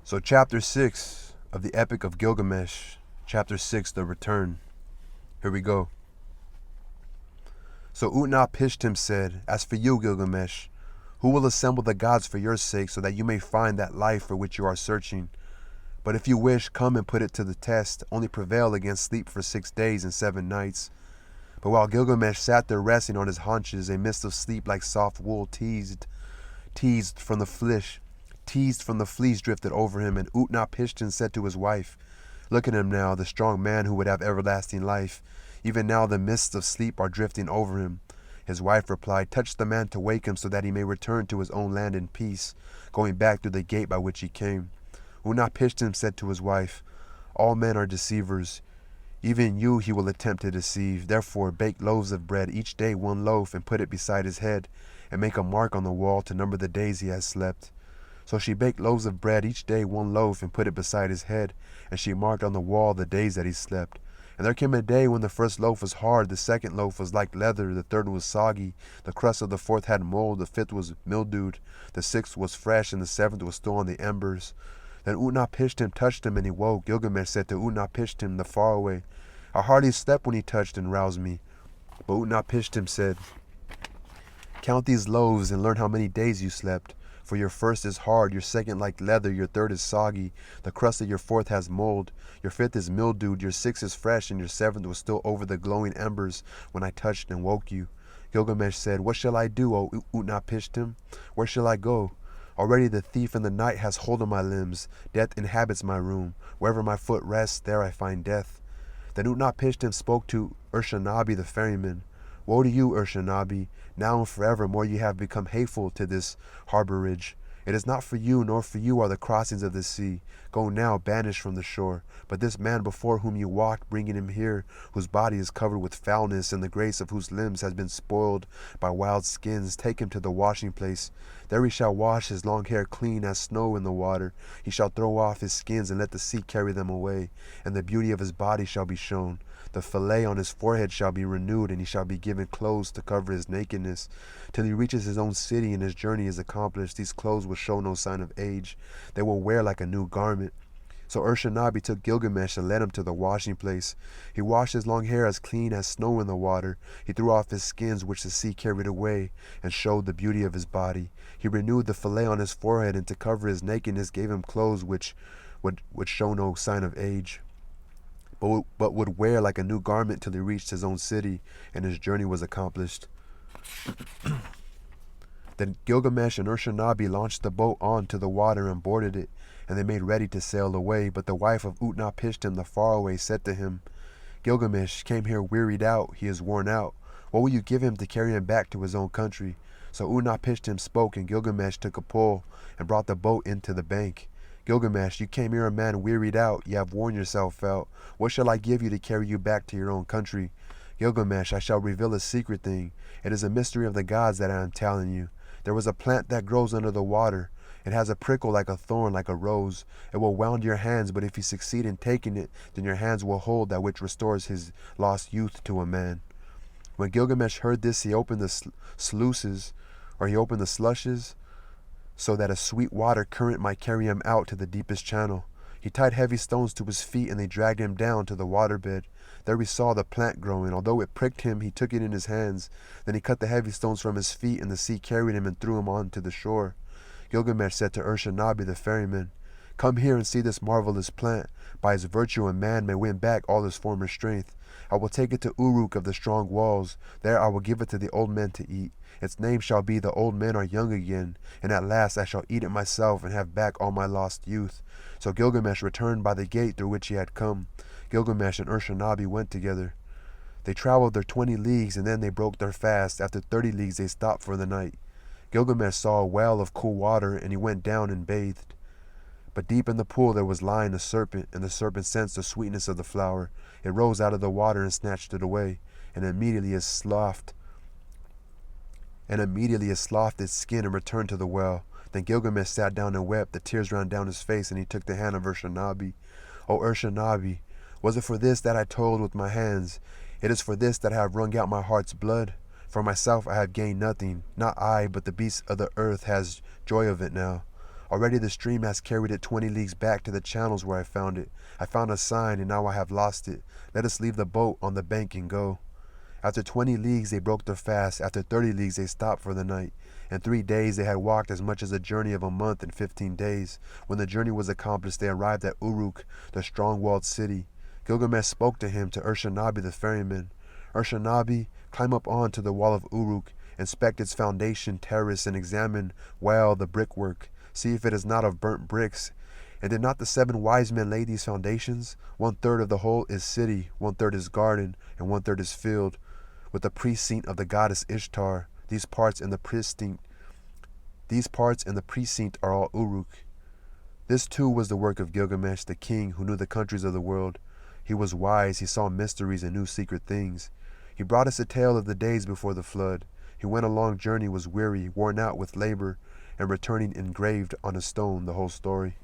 So chapter 6 of the Epic of Gilgamesh, chapter 6, the return. Here we go. So Utnapishtim said, "As for you, Gilgamesh, who will assemble the gods for your sake so that you may find that life for which you are searching? But if you wish, come and put it to the test, only prevail against sleep for 6 days and 7 nights. But while Gilgamesh sat there resting on his haunches, a mist of sleep like soft wool teased from the fleece drifted over him, and Utnapishtim said to his wife, "Look at him now, the strong man who would have everlasting life. Even now the mists of sleep are drifting over him." His wife replied, "Touch the man to wake him so that he may return to his own land in peace, going back through the gate by which he came." Utnapishtim said to his wife, "All men are deceivers. Even you he will attempt to deceive. Therefore bake loaves of bread, each day 1 loaf, and put it beside his head, and make a mark on the wall to number the days he has slept." So she baked loaves of bread, each day 1 loaf, and put it beside his head, and she marked on the wall the days that he slept. And there came a day when the first loaf was hard, the second loaf was like leather, the third was soggy, the crust of the fourth had mold, the fifth was mildewed, the sixth was fresh, and the seventh was still on the embers. Then Utnapishtim touched him, and he woke. Gilgamesh said to Utnapishtim the faraway, "I hardly slept when he touched and roused me." But Utnapishtim said, "Count these loaves and learn how many days you slept. For your first is hard, your second like leather, your third is soggy, the crust of your fourth has mold, your fifth is mildewed, your sixth is fresh, and your seventh was still over the glowing embers when I touched and woke you." Gilgamesh said, "What shall I do, O Utnapishtim? Where shall I go? Already the thief in the night has hold of my limbs. Death inhabits my room. Wherever my foot rests, there I find death." Then Utnapishtim spoke to Urshanabi the ferryman. "Woe to you, Urshanabi! Now and forevermore you have become hateful to this harborage. It is not for you, nor for you are the crossings of the sea. Go now, banished from the shore. But this man before whom you walked, bringing him here, whose body is covered with foulness, and the grace of whose limbs has been spoiled by wild skins, take him to the washing place. There he shall wash his long hair clean as snow in the water. He shall throw off his skins and let the sea carry them away, and the beauty of his body shall be shown. The fillet on his forehead shall be renewed, and he shall be given clothes to cover his nakedness. Till he reaches his own city and his journey is accomplished, these clothes will show no sign of age. They will wear like a new garment." So Urshanabi took Gilgamesh and led him to the washing place. He washed his long hair as clean as snow in the water. He threw off his skins, which the sea carried away, and showed the beauty of his body. He renewed the fillet on his forehead, and to cover his nakedness gave him clothes which would show no sign of age, but would wear like a new garment till he reached his own city, and his journey was accomplished. Then Gilgamesh and Urshanabi launched the boat on to the water and boarded it, and they made ready to sail away. But the wife of Utnapishtim the faraway said to him, "Gilgamesh came here wearied out, he is worn out. What will you give him to carry him back to his own country?" So Utnapishtim spoke, and Gilgamesh took a pole and brought the boat into the bank. "Gilgamesh, you came here a man wearied out, you have worn yourself out. What shall I give you to carry you back to your own country?" "Gilgamesh, I shall reveal a secret thing. It is a mystery of the gods that I am telling you. There was a plant that grows under the water. It has a prickle like a thorn, like a rose. It will wound your hands, but if you succeed in taking it, then your hands will hold that which restores his lost youth to a man." When Gilgamesh heard this, he opened the slushes, so that a sweet water current might carry him out to the deepest channel. He tied heavy stones to his feet, and they dragged him down to the waterbed. There he saw the plant growing. Although it pricked him, he took it in his hands. Then he cut the heavy stones from his feet, and the sea carried him and threw him on to the shore. Gilgamesh said to Urshanabi the ferryman, "Come here and see this marvelous plant. By its virtue a man may win back all his former strength. I will take it to Uruk of the strong walls. There I will give it to the old men to eat. Its name shall be The Old Men Are Young Again, and at last I shall eat it myself and have back all my lost youth." So Gilgamesh returned by the gate through which he had come. Gilgamesh and Urshanabi went together. They traveled their 20 leagues, and then they broke their fast. After 30 leagues they stopped for the night. Gilgamesh saw a well of cool water, and he went down and bathed. But deep in the pool there was lying a serpent, and the serpent sensed the sweetness of the flower. It rose out of the water and snatched it away, and immediately it sloughed its skin and returned to the well. Then Gilgamesh sat down and wept. The tears ran down his face, and he took the hand of Urshanabi. "O Urshanabi, was it for this that I toiled with my hands? It is for this that I have wrung out my heart's blood. For myself I have gained nothing. Not I, but the beast of the earth has joy of it now. Already the stream has carried it 20 leagues back to the channels where I found it. I found a sign, and now I have lost it. Let us leave the boat on the bank and go. After 20 leagues they broke their fast. After 30 leagues they stopped for the night. In 3 days they had walked as much as a journey of a month in 15 days. When the journey was accomplished, they arrived at Uruk, the strong-walled city. Gilgamesh spoke to him, to Urshanabi the ferryman. Urshanabi, climb up onto the wall of Uruk, inspect its foundation, terrace, and examine well the brickwork. See if it is not of burnt bricks. And did not the 7 wise men lay these foundations? 1/3 of the whole is city, 1/3 is garden, and 1/3 is field, with the precinct of the goddess Ishtar. These parts in the precinct are all Uruk. This too was the work of Gilgamesh, the king who knew the countries of the world. He was wise, he saw mysteries and knew secret things. He brought us a tale of the days before the flood. He went a long journey, was weary, worn out with labor, and returning engraved on a stone the whole story.